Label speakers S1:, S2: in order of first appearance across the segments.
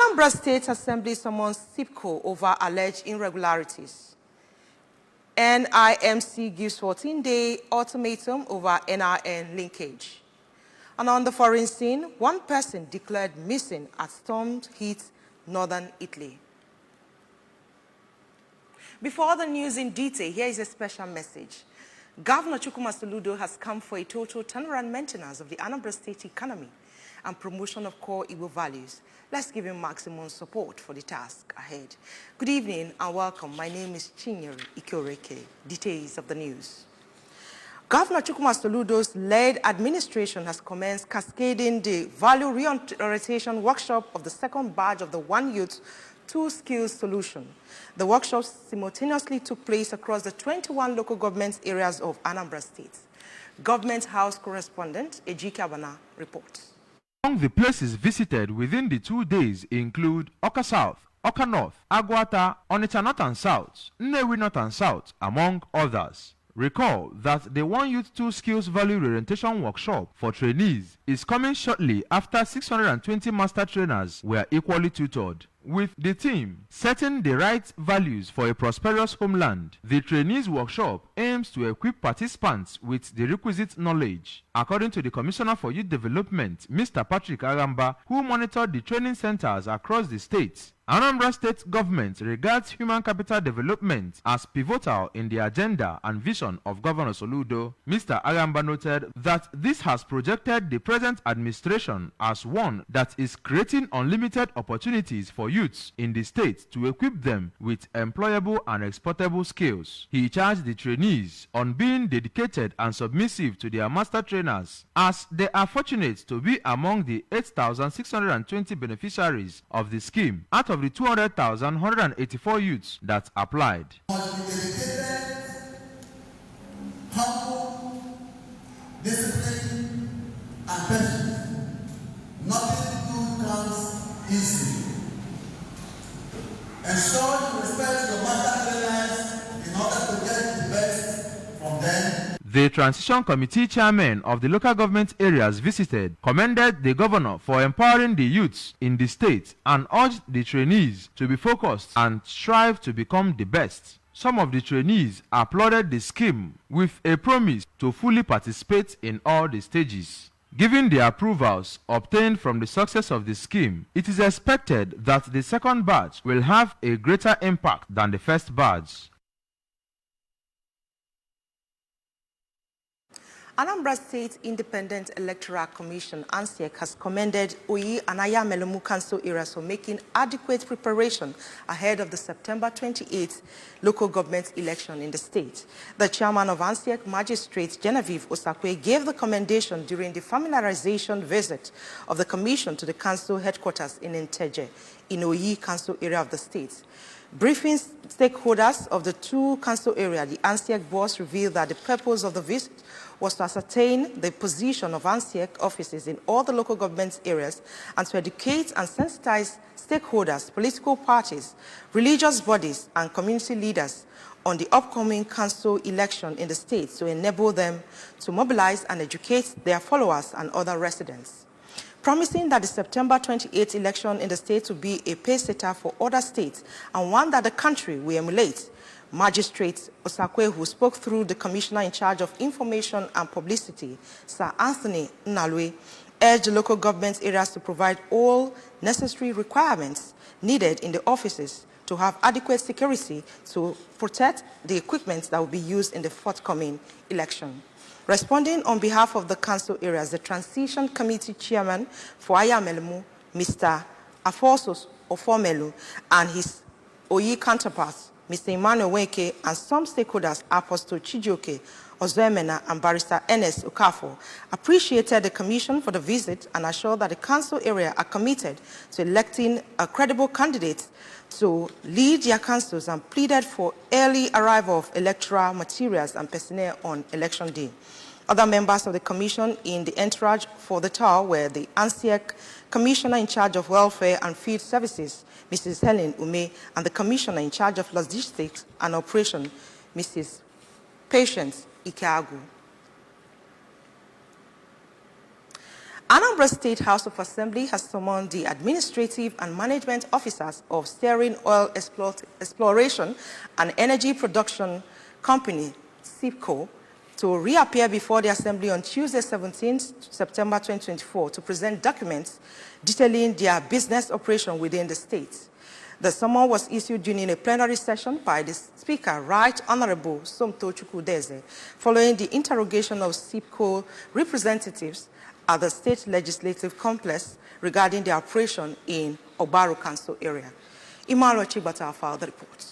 S1: Anambra State Assembly summons SIPCO over alleged irregularities. NIMC gives 14-day ultimatum over NRN linkage. And on the foreign scene, one person declared missing as storm hit northern Italy. Before the news in detail, here is a special message. Governor Chukwuma Soludo has come for a total turnaround maintenance of the Anambra State economy and promotion of core Igbo values. Let's give him maximum support for the task ahead. Good evening and welcome. My name is Chinyere Ikoreke. Details of the news. Governor Chukwuma Soludo's led administration has commenced cascading the value reorientation workshop of the second batch of the One Youth, Two Skills solution. The workshops simultaneously took place across the 21 local government areas of Anambra State. Government House correspondent Ejike Abana reports.
S2: Among the places visited within the 2 days include Oka South, Oka North, Agwata, Onitsha North and South, Nnewi North and South, among others. Recall that the One Youth Two Skills Value Orientation Workshop for trainees is coming shortly after 620 master trainers were equally tutored. With the theme, Setting the Right Values for a Prosperous Homeland, the Trainees Workshop aims to equip participants with the requisite knowledge. According to the Commissioner for Youth Development, Mr. Patrick Agamba, who monitored the training centers across the state, Anambra State government regards human capital development as pivotal in the agenda and vision of Governor Soludo. Mr. Agamba noted that this has projected the present administration as one that is creating unlimited opportunities for youths in the state to equip them with employable and exportable skills. He charged the trainees on being dedicated and submissive to their master trainers, as they are fortunate to be among the 8,620 beneficiaries of the scheme out of the 200,184 youths that applied.
S3: Humble, discipline, and patience. Nothing good comes easily. Ensure you respect your master trainers in order to get the best from them.
S2: The Transition Committee chairman of the local government areas visited commended the governor for empowering the youths in the state and urged the trainees to be focused and strive to become the best. Some of the trainees applauded the scheme with a promise to fully participate in all the stages. Given the approvals obtained from the success of the scheme, it is expected that the second batch will have a greater impact than the first batch.
S1: Anambra State Independent Electoral Commission, ANSEC, has commended Oyi and Ayamelemu Council areas for making adequate preparation ahead of the September 28th local government election in the state. The chairman of ANSEC, Magistrate Genevieve Osakwe, gave the commendation during the familiarization visit of the commission to the council headquarters in Nteje, in Oyi Council area of the state. Briefing stakeholders of the two council areas, the ANSEC boss revealed that the purpose of the visit was to ascertain the position of ANSEC offices in all the local government areas and to educate and sensitize stakeholders, political parties, religious bodies, and community leaders on the upcoming council election in the state to enable them to mobilize and educate their followers and other residents. Promising that the September 28th election in the state will be a pace-setter for other states and one that the country will emulate, Magistrate Osakwe, who spoke through the Commissioner in charge of Information and Publicity, Sir Anthony Nalwe, urged the local government areas to provide all necessary requirements needed in the offices to have adequate security to protect the equipment that will be used in the forthcoming election. Responding on behalf of the council areas, the Transition Committee Chairman for Ayamelemu, Mr. Afosos Ofomelu, and his Oyi counterparts, Mr. Emmanuel Weke, and some stakeholders, Apostle Chijioke, Ozoemena, and Barrister Ernest Okafor, appreciated the Commission for the visit and assured that the council area are committed to electing a credible candidate to lead their councils and pleaded for early arrival of electoral materials and personnel on election day. Other members of the Commission in the entourage for the tour were the ANSEC Commissioner in charge of Welfare and Field Services, Mrs. Helen Ume, and the Commissioner in charge of Logistics and Operation, Mrs. Patience Ikeagu. Anambra State House of Assembly has summoned the administrative and management officers of Steering Oil Exploration and Energy Production Company, SIPCO, to reappear before the Assembly on Tuesday, 17th September 2024, to present documents detailing their business operation within the state. The summons was issued during a plenary session by the Speaker, Right Honorable Somto Chukwudeze, following the interrogation of SIPCO representatives at the State Legislative Complex regarding their operation in Obaru Council area. Imalo Chibata filed the report.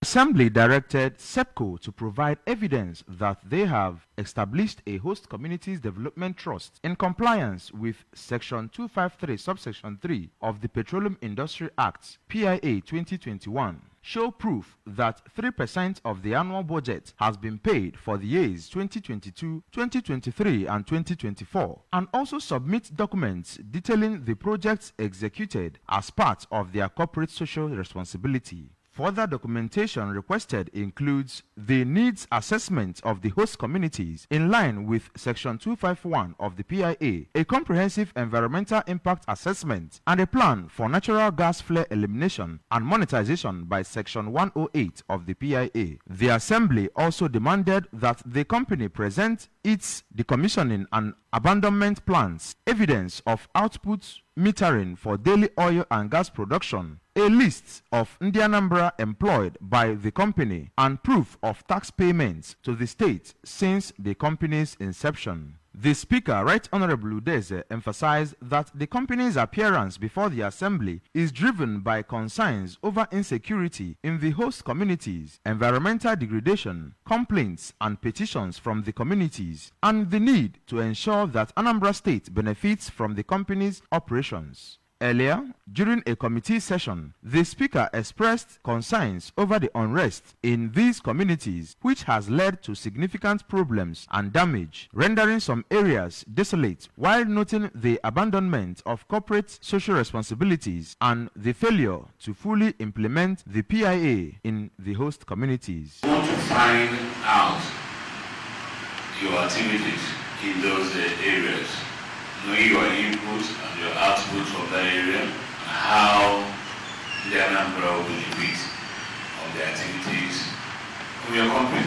S2: Assembly directed SEPCO to provide evidence that they have established a host communities development trust in compliance with Section 253, subsection 3 of the Petroleum Industry Act, PIA 2021. Show proof that 3% of the annual budget has been paid for the years 2022, 2023, and 2024, and also submit documents detailing the projects executed as part of their corporate social responsibility. Further documentation requested includes the needs assessment of the host communities in line with Section 251 of the PIA, a comprehensive environmental impact assessment, and a plan for natural gas flare elimination and monetization by Section 108 of the PIA. The Assembly also demanded that the company present its decommissioning and abandonment plans, evidence of output metering for daily oil and gas production, a list of Anambra employed by the company, and proof of tax payments to the state since the company's inception. The Speaker, Right Honorable Udeze, emphasized that the company's appearance before the Assembly is driven by concerns over insecurity in the host communities, environmental degradation, complaints and petitions from the communities, and the need to ensure that Anambra State benefits from the company's operations. Earlier, during a committee session, the Speaker expressed concerns over the unrest in these communities, which has led to significant problems and damage, rendering some areas desolate, while noting the abandonment of corporate social responsibilities and the failure to fully implement the PIA in the host communities.
S4: I want to find out your activities in those areas, knowing your input and your output from that area, and how the Anambra will benefit of the activities of your company.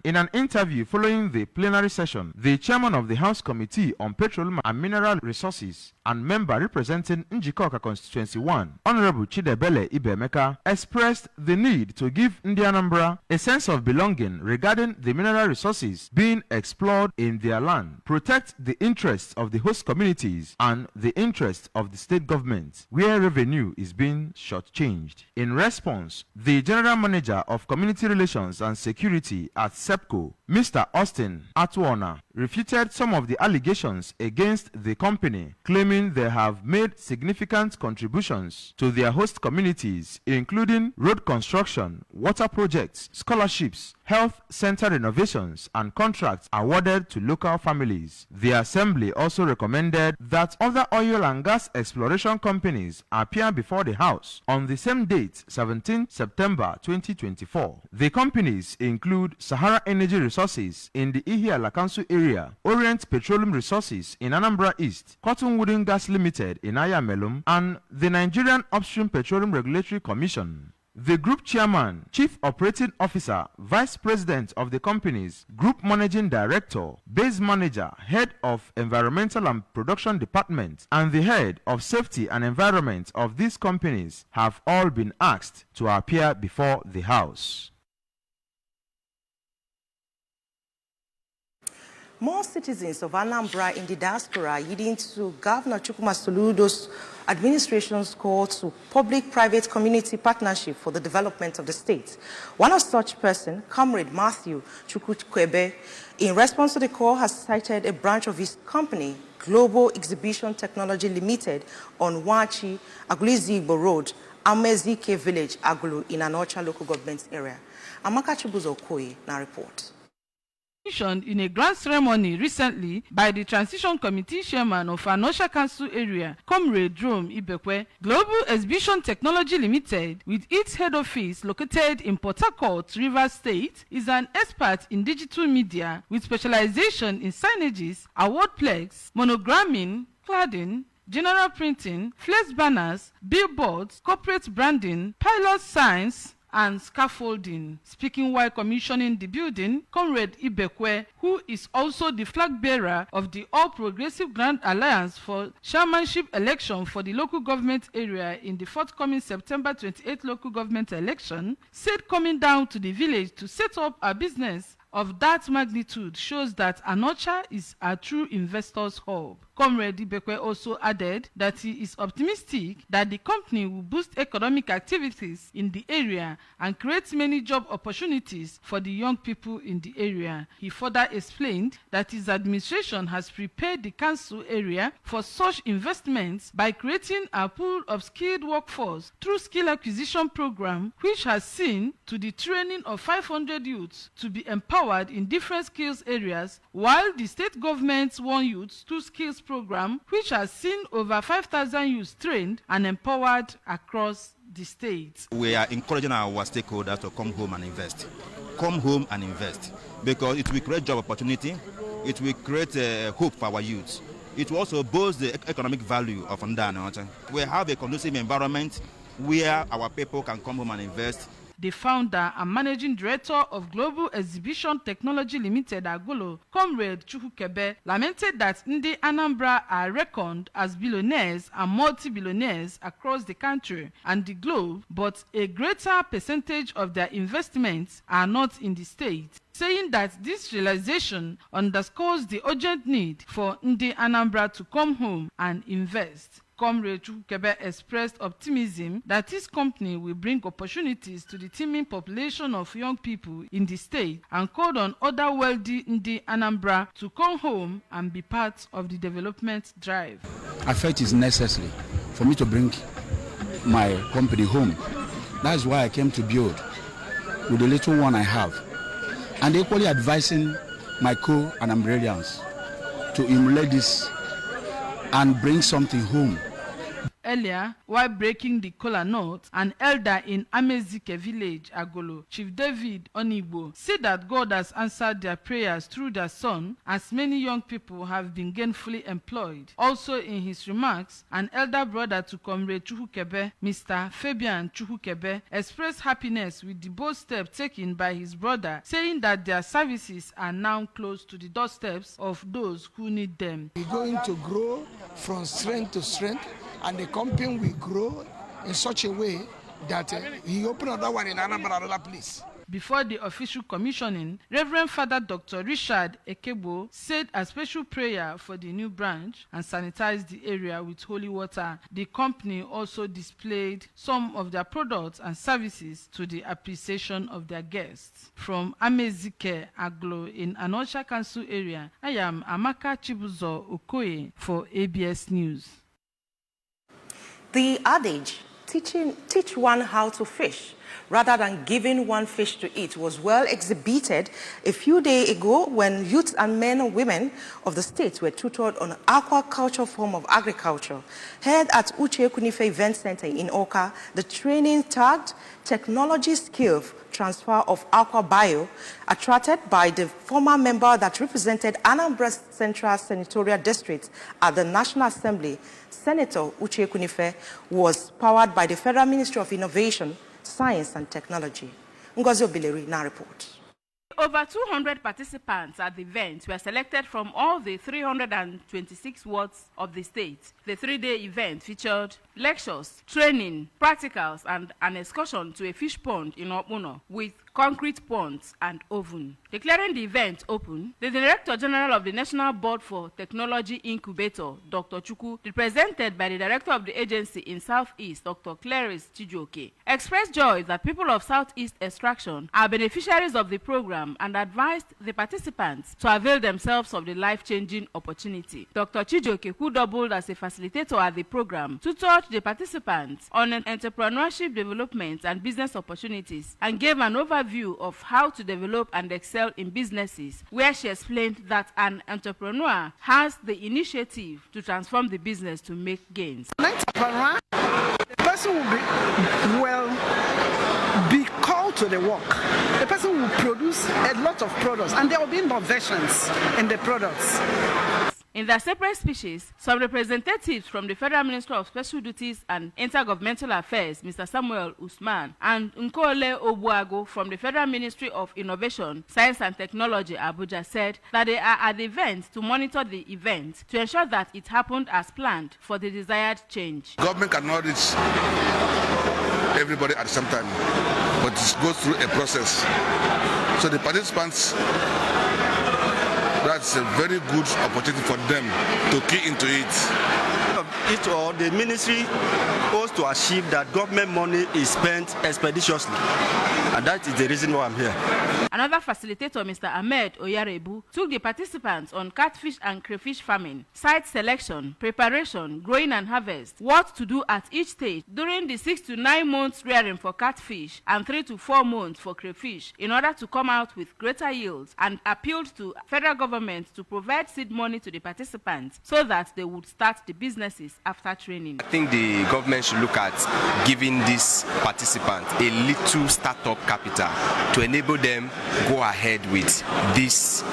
S2: In an interview following the plenary session, the chairman of the House Committee on Petroleum and Mineral Resources and member representing Njikoka Constituency 1, Honorable Chidebele Ibemeka, expressed the need to give Anambra a sense of belonging regarding the mineral resources being explored in their land, protect the interests of the host communities and the interests of the state government, where revenue is being shortchanged. In response, the General Manager of Community Relations and Security at SEPCO, Mr. Austin Atwona, refuted some of the allegations against the company, claiming they have made significant contributions to their host communities, including road construction, water projects, scholarships, health center renovations, and contracts awarded to local families. The Assembly also recommended that other oil and gas exploration companies appear before the House on the same date, 17 September 2024. The companies include Sahara Energy Resources in the Ihiala Council area, Orient Petroleum Resources in Anambra East, Cotton Wooden Gas Limited in Ayamelum, and the Nigerian Upstream Petroleum Regulatory Commission. The Group Chairman, Chief Operating Officer, Vice President of the company's Group Managing Director, Base Manager, Head of Environmental and Production Department, and the Head of Safety and Environment of these companies have all been asked to appear before the House.
S1: More citizens of Anambra in the diaspora, leading to Governor Chukwuma Soludo's administration's call to public-private community partnership for the development of the state. One of such persons, Comrade Matthew Chukwukwebe, in response to the call, has cited a branch of his company, Global Exhibition Technology Limited, on Wachi, Agulizigbo Road, Amezike Village, Agulu, in Anocha local government area. Amaka Chibuzo Okoye, now report.
S5: In a grand ceremony recently by the Transition Committee Chairman of Anosha Council Area, Comrade Rome Ibekwe, Global Exhibition Technology Limited, with its head office located in Port Harcourt, Rivers State, is an expert in digital media with specialization in signages, awardplex, monogramming, cladding, general printing, flex banners, billboards, corporate branding, pilot signs, and scaffolding. Speaking while commissioning the building, Comrade Ibekwe, who is also the flag bearer of the All Progressive Grand Alliance for chairmanship election for the local government area in the forthcoming September 28th local government election, said coming down to the village to set up a business of that magnitude shows that Anocha is a true investor's hub. Comrade Ibekwe also added that he is optimistic that the company will boost economic activities in the area and create many job opportunities for the young people in the area. He further explained that his administration has prepared the council area for such investments by creating a pool of skilled workforce through skill acquisition program, which has seen to the training of 500 youths to be empowered in different skills areas, while the state government's One Youth, Two Skills program, which has seen over 5,000 youths trained and empowered across the state.
S6: We are encouraging our stakeholders to come home and invest. Come home and invest, because it will create job opportunity, it will create hope for our youths. It will also boost the economic value of Anocha. We have a conducive environment where our people can come home and invest.
S5: The founder and managing director of Global Exhibition Technology Limited, Agolo, Comrade Chukwukebe, lamented that Ndi Anambra are reckoned as billionaires and multi-billionaires across the country and the globe, but a greater percentage of their investments are not in the state, saying that this realization underscores the urgent need for Ndi Anambra to come home and invest. Comrade Chukwukebe expressed optimism that his company will bring opportunities to the teeming population of young people in the state and called on other wealthy Ndi Anambra to come home and be part of the development drive.
S7: I felt it's necessary for me to bring my company home. That's why I came to build with the little one I have, and equally advising my co-Anambrarians to emulate this and bring something home.
S5: Earlier, while breaking the kola nut, an elder in Amezike village, Agolo, Chief David Onigbo, said that God has answered their prayers through their son, as many young people have been gainfully employed. Also in his remarks, an elder brother to Comrade Chukwukebe, Mr. Fabian Chukwukebe, expressed happiness with the bold step taken by his brother, saying that their services are now close to the doorsteps of those who need them.
S8: We're going to grow from strength to strength, and the company will grow in such a way that he opened another one in another place.
S5: Before the official commissioning, Reverend Father Dr. Richard Ekebo said a special prayer for the new branch and sanitized the area with holy water. The company also displayed some of their products and services to the appreciation of their guests. From Amezike Aglo in Anosha Council area, I am Amaka Chibuzo Okoye for ABS News.
S1: The adage, teach one how to fish, rather than giving one fish to eat, was well exhibited a few days ago when youths and men and women of the state were tutored on aquaculture form of agriculture. Held at Uche Kunife Event Center in Oka, the training tagged Technology Skill Transfer of Aqua Bio, attracted by the former member that represented Anambra Central Senatorial District at the National Assembly, Senator Uche Kunife, was powered by the Federal Ministry of Innovation, Science and Technology. Ngozi Obileri now reports.
S9: Over 200 participants at the event were selected from all the 326 wards of the state. The three-day event featured lectures, training, practicals, and an excursion to a fish pond in Okpuno with concrete ponds and oven. Declaring the event open, the Director General of the National Board for Technology Incubator, Dr. Chukwu, represented by the Director of the agency in Southeast, Dr. Clarice Chijioke, expressed joy that people of Southeast Extraction are beneficiaries of the program and advised the participants to avail themselves of the life-changing opportunity. Dr. Chijioke, who doubled as a facilitator at the program, tutored the participants on entrepreneurship development and business opportunities and gave an overview of how to develop and excel excel in businesses, where she explained that an entrepreneur has the initiative to transform the business to make gains.
S10: An entrepreneur, the person will be called to the work. The person will produce a lot of products, and there will be innovations in the products.
S9: In their separate speeches, some representatives from the Federal Ministry of Special Duties and Intergovernmental Affairs, Mr. Samuel Usman, and Nkole Obuago from the Federal Ministry of Innovation, Science and Technology, Abuja, said that they are at the event to monitor the event to ensure that it happened as planned for the desired change.
S11: Government cannot reach everybody at the same time, but it goes through a process. So the participants, that's a very good opportunity for them to key into it.
S12: The ministry owes to achieve that government money is spent expeditiously, and that is the reason why I'm here.
S9: Another facilitator, Mr. Ahmed Oyarebu, took the participants on catfish and crayfish farming, site selection, preparation, growing and harvest, what to do at each stage during the 6 to 9 months rearing for catfish and 3 to 4 months for crayfish in order to come out with greater yields, and appealed to federal government to provide seed money to the participants so that they would start the businesses after training.
S13: I think the government should look at giving these participants a little startup capital to enable them go ahead with this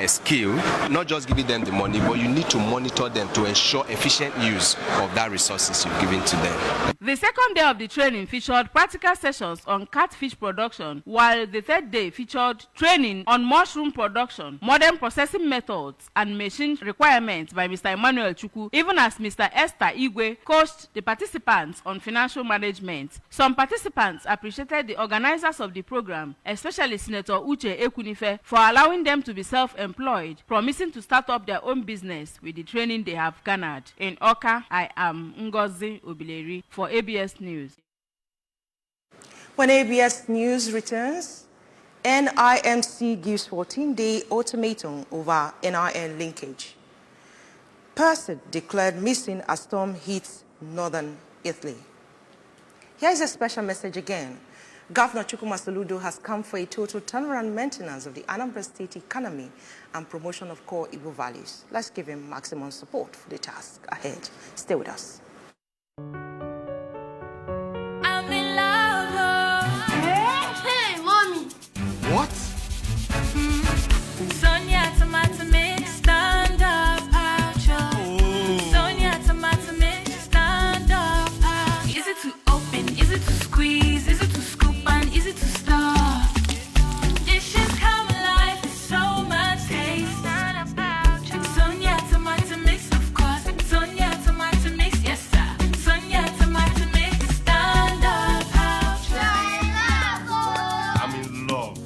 S13: skill, not just giving them the money, but you need to monitor them to ensure efficient use of that resources you've given to them.
S9: The second day of the training featured practical sessions on catfish production, while the third day featured training on mushroom production, modern processing methods, and machine requirements by Mr. Emmanuel Chukwu, even as Mr. Esther Igwe coached the participants on financial management. Some participants appreciated the organizers of the program, especially Senator Uche Ekunife, for allowing them to be self-employed, promising to start up their own business with the training they have garnered. In Oka, I am Ngozi Obileri for ABS News.
S1: When ABS News returns, NIMC gives 14-day ultimatum over NIN linkage. Person declared missing as storm hits northern Italy. Here is a special message again. Governor Chukwuma Soludo has come for a total turnaround maintenance of the Anambra State economy and promotion of core Igbo values. Let's give him maximum support for the task ahead. Stay with us.
S14: I'm in love. Hey, mommy.
S15: What?
S14: Sonia tomato mix, stand up, Pacho. Sonia tomato mix, stand up, Pacho. Easy to open, easy to squeeze, easy to scoop, and easy to stir. Dishes come alive with so much taste. Stand up, Pacho. Sonia tomato mix, of course. Sonia tomato mix, yes sir. Sonia tomato mix, stand up, Pacho.
S15: I'm in love.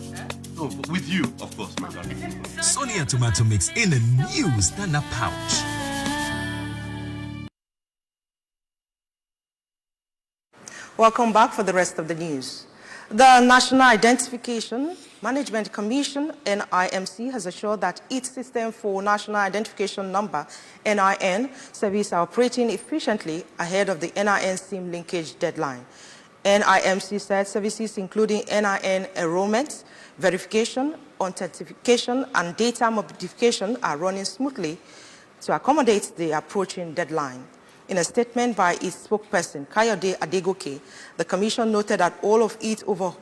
S15: Oh, with you, of course, my darling.
S16: Sonia tomato mix in a new stand-up pouch.
S1: Welcome back for the rest of the news. The National Identification Management Commission, NIMC, has assured that its system for National Identification Number, NIN, services are operating efficiently ahead of the NIN SIM linkage deadline. NIMC said services including NIN enrollment, verification, authentication, and data modification are running smoothly to accommodate the approaching deadline. In a statement by its spokesperson, Kayode Adegoke, the Commission noted that all of its over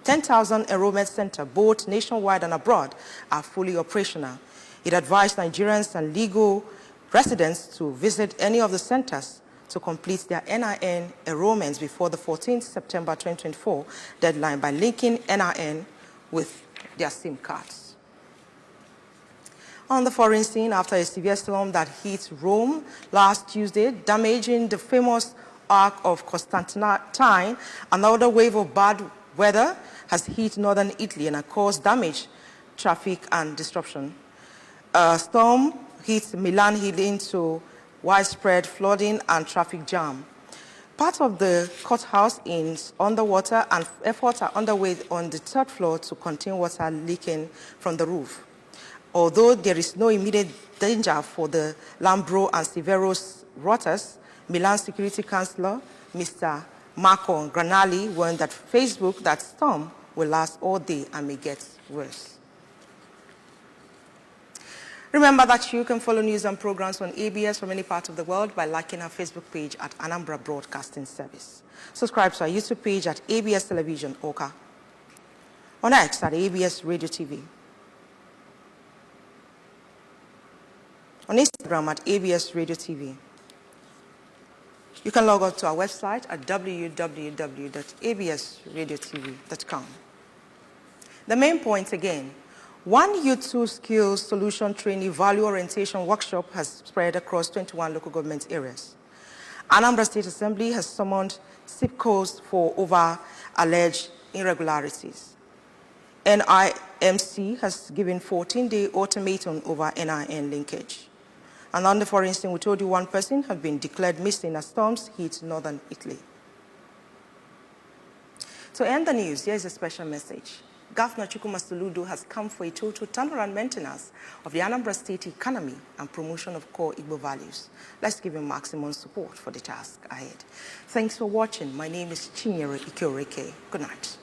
S1: 10,000 enrollment centers, both nationwide and abroad, are fully operational. It advised Nigerians and legal residents to visit any of the centers to complete their NIN enrollments before the 14th September 2024 deadline by linking NIN with their SIM cards. On the foreign scene, after a severe storm that hit Rome last Tuesday, damaging the famous Ark of Constantine, another wave of bad weather has hit northern Italy and caused damage, traffic, and disruption. A storm hit Milan, leading to widespread flooding and traffic jam. Part of the courthouse is underwater, and efforts are underway on the third floor to contain water leaking from the roof. Although there is no immediate danger for the Lambro and Severos routers, Milan Security Councillor Mr. Marco Granelli warned that Facebook that storm will last all day and may get worse. Remember that you can follow news and programs on ABS from any part of the world by liking our Facebook page at Anambra Broadcasting Service. Subscribe to our YouTube page at ABS Television Oka. On X at ABS Radio TV. On Instagram at ABS Radio TV. You can log on to our website at www.absradiotv.com. The main point again, one Youth 2 Skills Solution Trainee Value Orientation Workshop has spread across 21 local government areas. Anambra State Assembly has summoned SIPCOs for over alleged irregularities. NIMC has given 14-day ultimatum over NIN linkage. And on the foreign scene, we told you one person had been declared missing as storms hit northern Italy. To end the news, here's a special message. Governor Chukwuma Soludo has come for a total turnaround maintenance of the Anambra State economy and promotion of core Igbo values. Let's give him maximum support for the task ahead. Thanks for watching. My name is Chinyere Ikoreke. Good night.